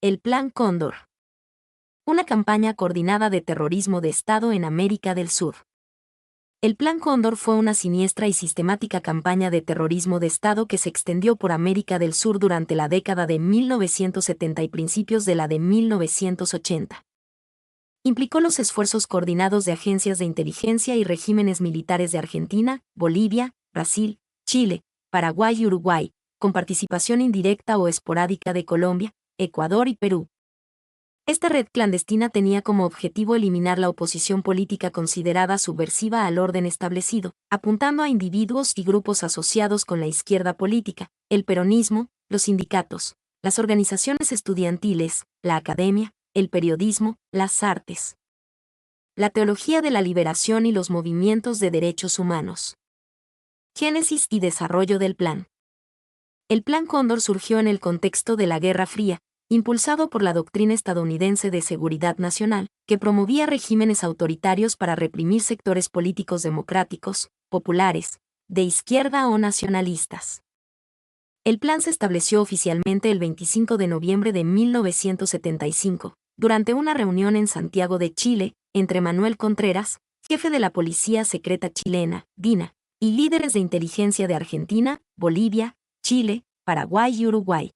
El Plan Cóndor. Una campaña coordinada de terrorismo de Estado en América del Sur. El Plan Cóndor fue una siniestra y sistemática campaña de terrorismo de Estado que se extendió por América del Sur durante la década de 1970 y principios de la de 1980. Implicó los esfuerzos coordinados de agencias de inteligencia y regímenes militares de Argentina, Bolivia, Brasil, Chile, Paraguay y Uruguay, con participación indirecta o esporádica de Colombia, Ecuador y Perú. Esta red clandestina tenía como objetivo eliminar la oposición política considerada subversiva al orden establecido, apuntando a individuos y grupos asociados con la izquierda política, el peronismo, los sindicatos, las organizaciones estudiantiles, la academia, el periodismo, las artes, la teología de la liberación y los movimientos de derechos humanos. Génesis y desarrollo del plan. El Plan Cóndor surgió en el contexto de la Guerra Fría, impulsado por la doctrina estadounidense de seguridad nacional, que promovía regímenes autoritarios para reprimir sectores políticos democráticos, populares, de izquierda o nacionalistas. El plan se estableció oficialmente el 25 de noviembre de 1975, durante una reunión en Santiago de Chile, entre Manuel Contreras, jefe de la Policía Secreta Chilena, DINA, y líderes de inteligencia de Argentina, Bolivia, Chile, Paraguay y Uruguay.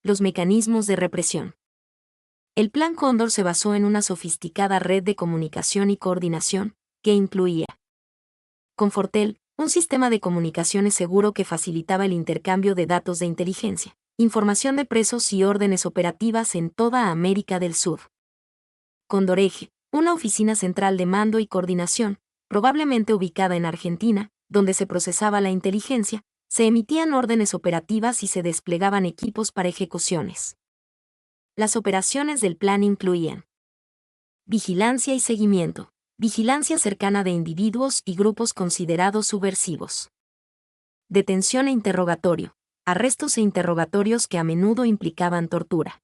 Los mecanismos de represión. El Plan Cóndor se basó en una sofisticada red de comunicación y coordinación, que incluía Confortel, un sistema de comunicaciones seguro que facilitaba el intercambio de datos de inteligencia, información de presos y órdenes operativas en toda América del Sur. Condoreje, una oficina central de mando y coordinación, probablemente ubicada en Argentina, donde se procesaba la inteligencia, se emitían órdenes operativas y se desplegaban equipos para ejecuciones. Las operaciones del plan incluían vigilancia y seguimiento, vigilancia cercana de individuos y grupos considerados subversivos. Detención e interrogatorio, arrestos e interrogatorios que a menudo implicaban tortura.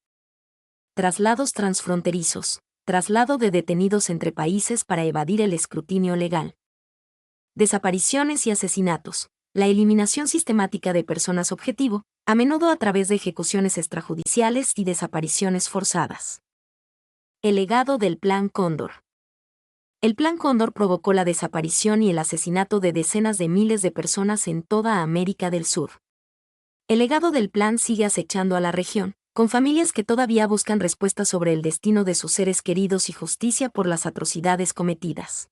Traslados transfronterizos, traslado de detenidos entre países para evadir el escrutinio legal. Desapariciones y asesinatos, la eliminación sistemática de personas objetivo, a menudo a través de ejecuciones extrajudiciales y desapariciones forzadas. El legado del Plan Cóndor. El Plan Cóndor provocó la desaparición y el asesinato de decenas de miles de personas en toda América del Sur. El legado del plan sigue acechando a la región, con familias que todavía buscan respuestas sobre el destino de sus seres queridos y justicia por las atrocidades cometidas.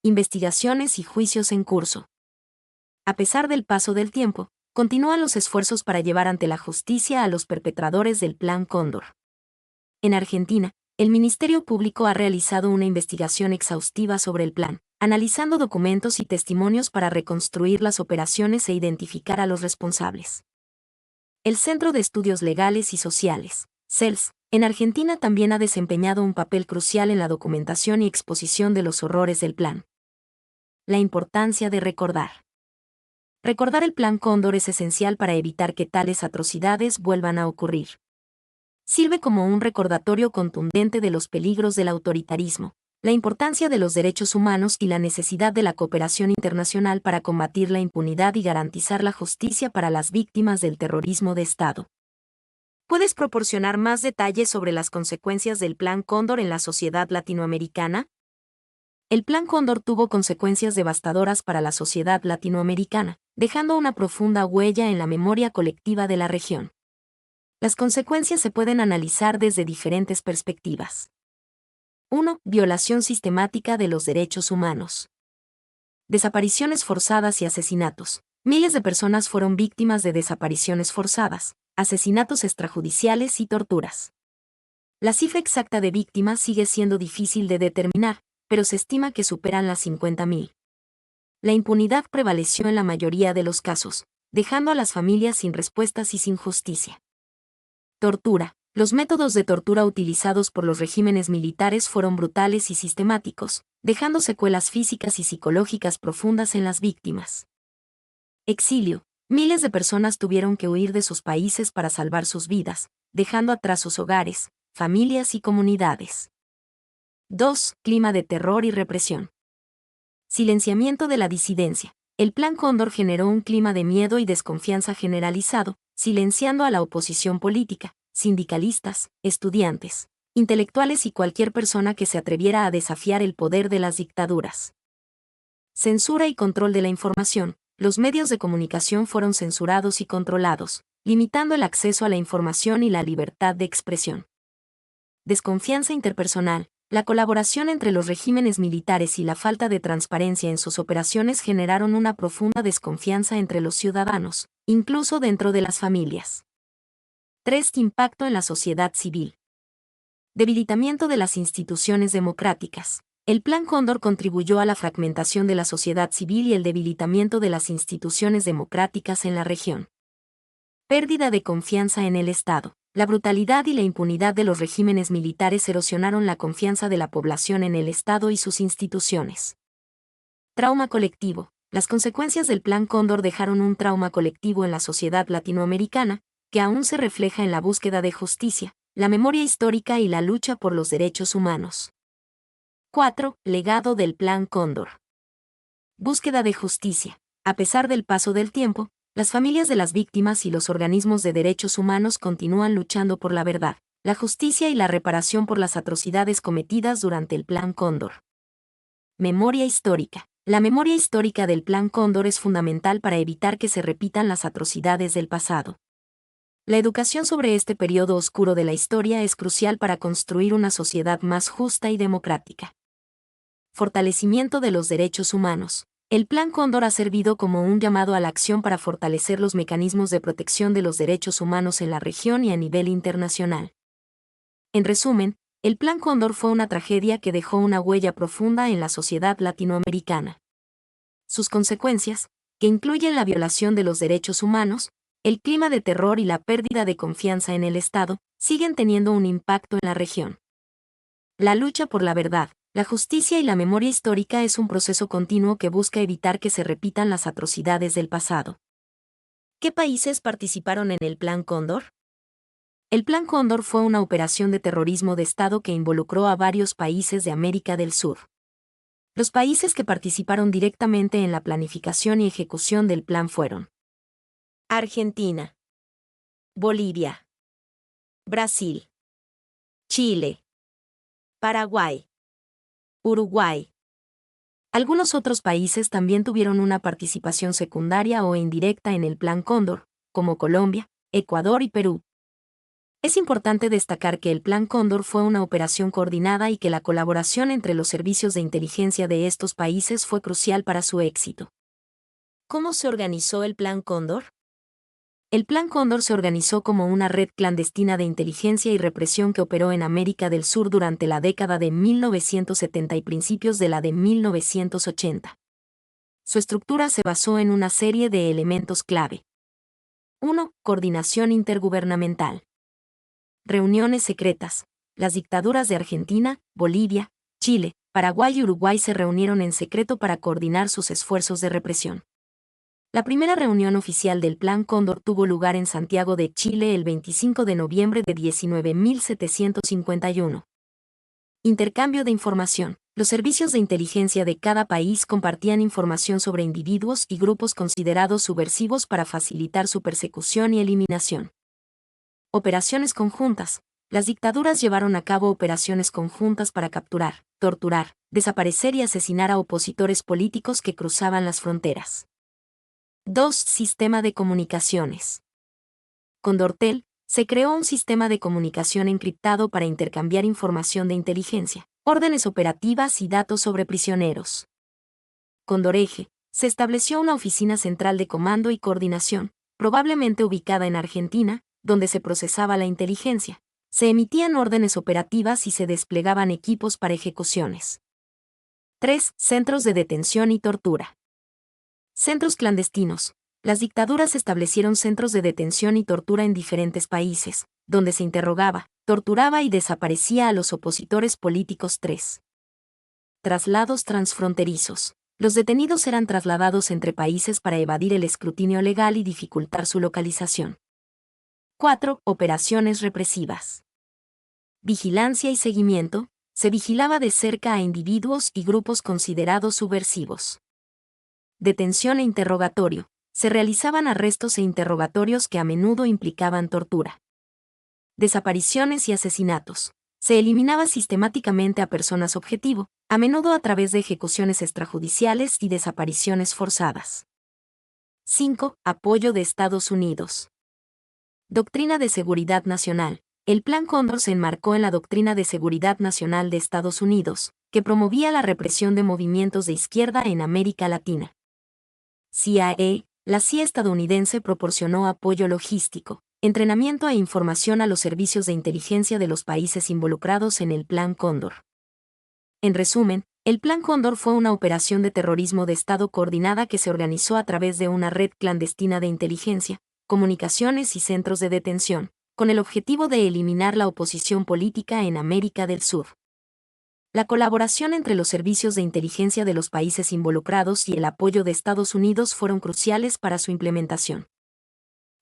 Investigaciones y juicios en curso. A pesar del paso del tiempo, continúan los esfuerzos para llevar ante la justicia a los perpetradores del Plan Cóndor. En Argentina, el Ministerio Público ha realizado una investigación exhaustiva sobre el plan, analizando documentos y testimonios para reconstruir las operaciones e identificar a los responsables. El Centro de Estudios Legales y Sociales, CELS, en Argentina también ha desempeñado un papel crucial en la documentación y exposición de los horrores del plan. La importancia de recordar. Recordar el Plan Cóndor es esencial para evitar que tales atrocidades vuelvan a ocurrir. Sirve como un recordatorio contundente de los peligros del autoritarismo, la importancia de los derechos humanos y la necesidad de la cooperación internacional para combatir la impunidad y garantizar la justicia para las víctimas del terrorismo de Estado. ¿Puedes proporcionar más detalles sobre las consecuencias del Plan Cóndor en la sociedad latinoamericana? El Plan Cóndor tuvo consecuencias devastadoras para la sociedad latinoamericana, dejando una profunda huella en la memoria colectiva de la región. Las consecuencias se pueden analizar desde diferentes perspectivas. 1. Violación sistemática de los derechos humanos. Desapariciones forzadas y asesinatos. Miles de personas fueron víctimas de desapariciones forzadas, asesinatos extrajudiciales y torturas. La cifra exacta de víctimas sigue siendo difícil de determinar, pero se estima que superan las 50.000. La impunidad prevaleció en la mayoría de los casos, dejando a las familias sin respuestas y sin justicia. Tortura. Los métodos de tortura utilizados por los regímenes militares fueron brutales y sistemáticos, dejando secuelas físicas y psicológicas profundas en las víctimas. Exilio. Miles de personas tuvieron que huir de sus países para salvar sus vidas, dejando atrás sus hogares, familias y comunidades. 2. Clima de terror y represión. Silenciamiento de la disidencia. El Plan Cóndor generó un clima de miedo y desconfianza generalizado, silenciando a la oposición política, sindicalistas, estudiantes, intelectuales y cualquier persona que se atreviera a desafiar el poder de las dictaduras. Censura y control de la información. Los medios de comunicación fueron censurados y controlados, limitando el acceso a la información y la libertad de expresión. Desconfianza interpersonal. La colaboración entre los regímenes militares y la falta de transparencia en sus operaciones generaron una profunda desconfianza entre los ciudadanos, incluso dentro de las familias. 3. Impacto en la sociedad civil. Debilitamiento de las instituciones democráticas. El Plan Cóndor contribuyó a la fragmentación de la sociedad civil y el debilitamiento de las instituciones democráticas en la región. Pérdida de confianza en el Estado. La brutalidad y la impunidad de los regímenes militares erosionaron la confianza de la población en el Estado y sus instituciones. Trauma colectivo. Las consecuencias del Plan Cóndor dejaron un trauma colectivo en la sociedad latinoamericana, que aún se refleja en la búsqueda de justicia, la memoria histórica y la lucha por los derechos humanos. 4. Legado del Plan Cóndor. Búsqueda de justicia. A pesar del paso del tiempo, las familias de las víctimas y los organismos de derechos humanos continúan luchando por la verdad, la justicia y la reparación por las atrocidades cometidas durante el Plan Cóndor. Memoria histórica. La memoria histórica del Plan Cóndor es fundamental para evitar que se repitan las atrocidades del pasado. La educación sobre este periodo oscuro de la historia es crucial para construir una sociedad más justa y democrática. Fortalecimiento de los derechos humanos. El Plan Cóndor ha servido como un llamado a la acción para fortalecer los mecanismos de protección de los derechos humanos en la región y a nivel internacional. En resumen, el Plan Cóndor fue una tragedia que dejó una huella profunda en la sociedad latinoamericana. Sus consecuencias, que incluyen la violación de los derechos humanos, el clima de terror y la pérdida de confianza en el Estado, siguen teniendo un impacto en la región. La lucha por la verdad, la justicia y la memoria histórica es un proceso continuo que busca evitar que se repitan las atrocidades del pasado. ¿Qué países participaron en el Plan Cóndor? El Plan Cóndor fue una operación de terrorismo de Estado que involucró a varios países de América del Sur. Los países que participaron directamente en la planificación y ejecución del plan fueron: Argentina, Bolivia, Brasil, Chile, Paraguay, Uruguay. Algunos otros países también tuvieron una participación secundaria o indirecta en el Plan Cóndor, como Colombia, Ecuador y Perú. Es importante destacar que el Plan Cóndor fue una operación coordinada y que la colaboración entre los servicios de inteligencia de estos países fue crucial para su éxito. ¿Cómo se organizó el Plan Cóndor? El Plan Cóndor se organizó como una red clandestina de inteligencia y represión que operó en América del Sur durante la década de 1970 y principios de la de 1980. Su estructura se basó en una serie de elementos clave. 1. Coordinación intergubernamental. Reuniones secretas. Las dictaduras de Argentina, Bolivia, Chile, Paraguay y Uruguay se reunieron en secreto para coordinar sus esfuerzos de represión. La primera reunión oficial del Plan Cóndor tuvo lugar en Santiago de Chile el 25 de noviembre de 1951. Intercambio de información. Los servicios de inteligencia de cada país compartían información sobre individuos y grupos considerados subversivos para facilitar su persecución y eliminación. Operaciones conjuntas. Las dictaduras llevaron a cabo operaciones conjuntas para capturar, torturar, desaparecer y asesinar a opositores políticos que cruzaban las fronteras. 2. Sistema de comunicaciones. Condortel, se creó un sistema de comunicación encriptado para intercambiar información de inteligencia, órdenes operativas y datos sobre prisioneros. Condoreje, se estableció una oficina central de comando y coordinación, probablemente ubicada en Argentina, donde se procesaba la inteligencia, se emitían órdenes operativas y se desplegaban equipos para ejecuciones. 3. Centros de detención y tortura. Centros clandestinos. Las dictaduras establecieron centros de detención y tortura en diferentes países, donde se interrogaba, torturaba y desaparecía a los opositores políticos. 3. Traslados transfronterizos. Los detenidos eran trasladados entre países para evadir el escrutinio legal y dificultar su localización. 4. Operaciones represivas. Vigilancia y seguimiento. Se vigilaba de cerca a individuos y grupos considerados subversivos. Detención e interrogatorio. Se realizaban arrestos e interrogatorios que a menudo implicaban tortura. desapariciones y asesinatos. Se eliminaba sistemáticamente a personas objetivo, a menudo a través de ejecuciones extrajudiciales y desapariciones forzadas. 5. Apoyo de Estados Unidos. Doctrina de Seguridad Nacional. El Plan Cóndor se enmarcó en la Doctrina de Seguridad Nacional de Estados Unidos, que promovía la represión de movimientos de izquierda en América Latina. CIA. La CIA estadounidense proporcionó apoyo logístico, entrenamiento e información a los servicios de inteligencia de los países involucrados en el Plan Cóndor. En resumen, el Plan Cóndor fue una operación de terrorismo de Estado coordinada que se organizó a través de una red clandestina de inteligencia, comunicaciones y centros de detención, con el objetivo de eliminar la oposición política en América del Sur. La colaboración entre los servicios de inteligencia de los países involucrados y el apoyo de Estados Unidos fueron cruciales para su implementación.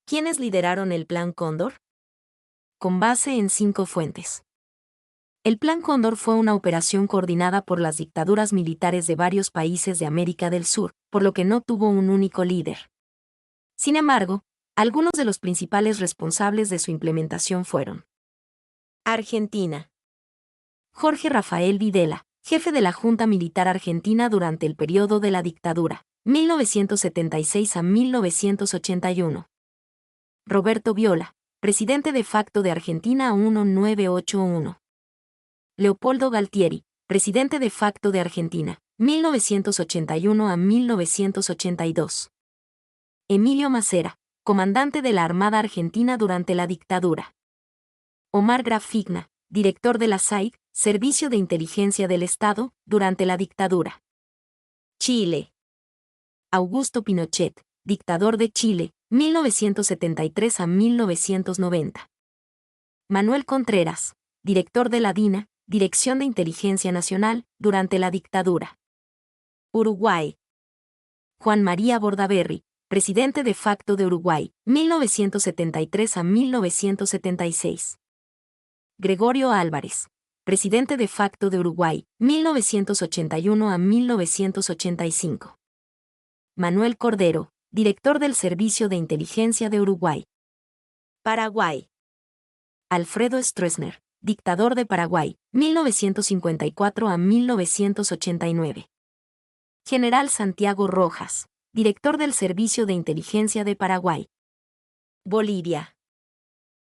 ¿Quiénes lideraron el Plan Cóndor? Con base en 5 fuentes. El Plan Cóndor fue una operación coordinada por las dictaduras militares de varios países de América del Sur, por lo que no tuvo un único líder. Sin embargo, algunos de los principales responsables de su implementación fueron: Argentina. Jorge Rafael Videla, jefe de la Junta Militar Argentina durante el periodo de la dictadura, 1976 a 1981. Roberto Viola, presidente de facto de Argentina 1981. Leopoldo Galtieri, presidente de facto de Argentina, 1981 a 1982. Emilio Macera, comandante de la Armada Argentina durante la dictadura. Omar Graf Figna, director de la SAID, Servicio de Inteligencia del Estado, durante la dictadura. Chile. Augusto Pinochet, dictador de Chile, 1973 a 1990. Manuel Contreras, director de la DINA, Dirección de Inteligencia Nacional, durante la dictadura. Uruguay. Juan María Bordaberry, presidente de facto de Uruguay, 1973 a 1976. Gregorio Álvarez, presidente de facto de Uruguay, 1981 a 1985. Manuel Cordero, director del Servicio de Inteligencia de Uruguay. Paraguay. Alfredo Stroessner, dictador de Paraguay, 1954 a 1989. General Santiago Rojas, director del Servicio de Inteligencia de Paraguay. Bolivia.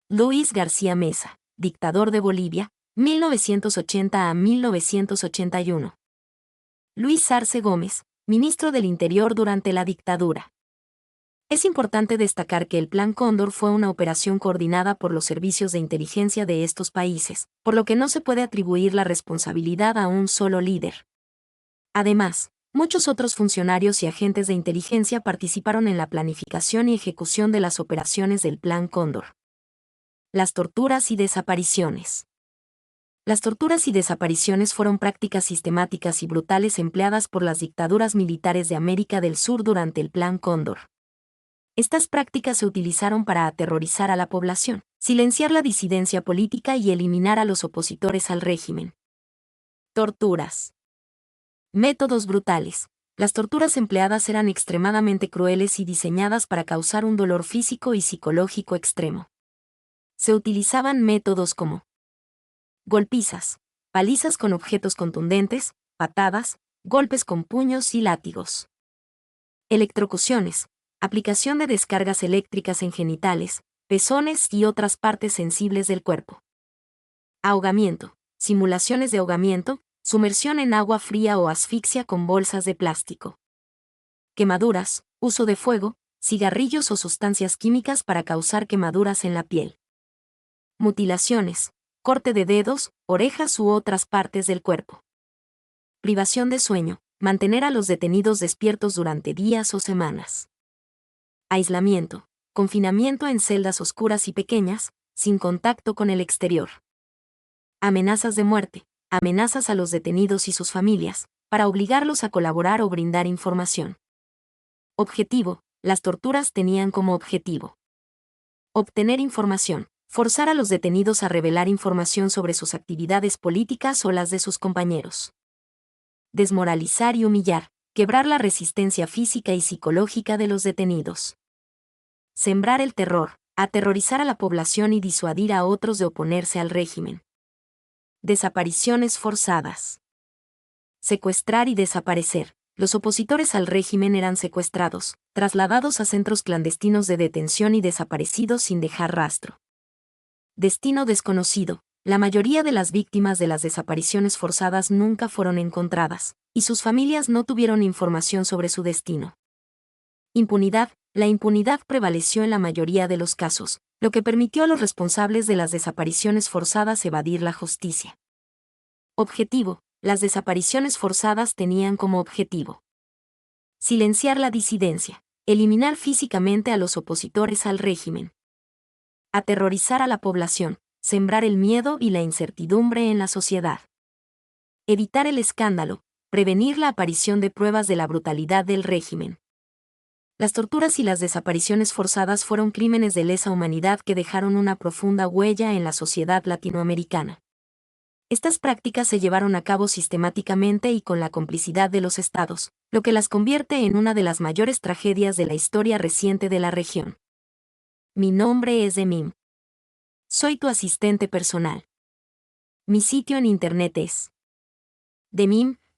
Luis García Meza, dictador de Bolivia, 1980 a 1981. Luis Arce Gómez, ministro del Interior durante la dictadura. Es importante destacar que el Plan Cóndor fue una operación coordinada por los servicios de inteligencia de estos países, por lo que no se puede atribuir la responsabilidad a un solo líder. Además, muchos otros funcionarios y agentes de inteligencia participaron en la planificación y ejecución de las operaciones del Plan Cóndor. Las torturas y desapariciones. Las torturas y desapariciones fueron prácticas sistemáticas y brutales empleadas por las dictaduras militares de América del Sur durante el Plan Cóndor. Estas prácticas se utilizaron para aterrorizar a la población, silenciar la disidencia política y eliminar a los opositores al régimen. Torturas. Métodos brutales. Las torturas empleadas eran extremadamente crueles y diseñadas para causar un dolor físico y psicológico extremo. Se utilizaban métodos como golpizas, palizas con objetos contundentes, patadas, golpes con puños y látigos. Electrocuciones, aplicación de descargas eléctricas en genitales, pezones y otras partes sensibles del cuerpo. Ahogamiento, simulaciones de ahogamiento, sumersión en agua fría o asfixia con bolsas de plástico. Quemaduras, uso de fuego, cigarrillos o sustancias químicas para causar quemaduras en la piel. Mutilaciones, corte de dedos, orejas u otras partes del cuerpo. Privación de sueño, mantener a los detenidos despiertos durante días o semanas. Aislamiento, confinamiento en celdas oscuras y pequeñas, sin contacto con el exterior. Amenazas de muerte, amenazas a los detenidos y sus familias, para obligarlos a colaborar o brindar información. Objetivo, las torturas tenían como objetivo obtener información, forzar a los detenidos a revelar información sobre sus actividades políticas o las de sus compañeros. Desmoralizar y humillar, quebrar la resistencia física y psicológica de los detenidos. Sembrar el terror, Aterrorizar a la población y disuadir a otros de oponerse al régimen. Desapariciones forzadas. Secuestrar y desaparecer. Los opositores al régimen eran secuestrados, trasladados a centros clandestinos de detención y desaparecidos sin dejar rastro. Destino desconocido. La mayoría de las víctimas de las desapariciones forzadas nunca fueron encontradas, y sus familias no tuvieron información sobre su destino. Impunidad. La impunidad prevaleció en la mayoría de los casos, lo que permitió a los responsables de las desapariciones forzadas evadir la justicia. Objetivo. Las desapariciones forzadas tenían como objetivo silenciar la disidencia, eliminar físicamente a los opositores al régimen, aterrorizar a la población, sembrar el miedo y la incertidumbre en la sociedad, evitar el escándalo, prevenir la aparición de pruebas de la brutalidad del régimen. Las torturas y las desapariciones forzadas fueron crímenes de lesa humanidad que dejaron una profunda huella en la sociedad latinoamericana. Estas prácticas se llevaron a cabo sistemáticamente y con la complicidad de los estados, lo que las convierte en una de las mayores tragedias de la historia reciente de la región. Mi nombre es Demim. Soy tu asistente personal. Mi sitio en internet es demim.es.tl.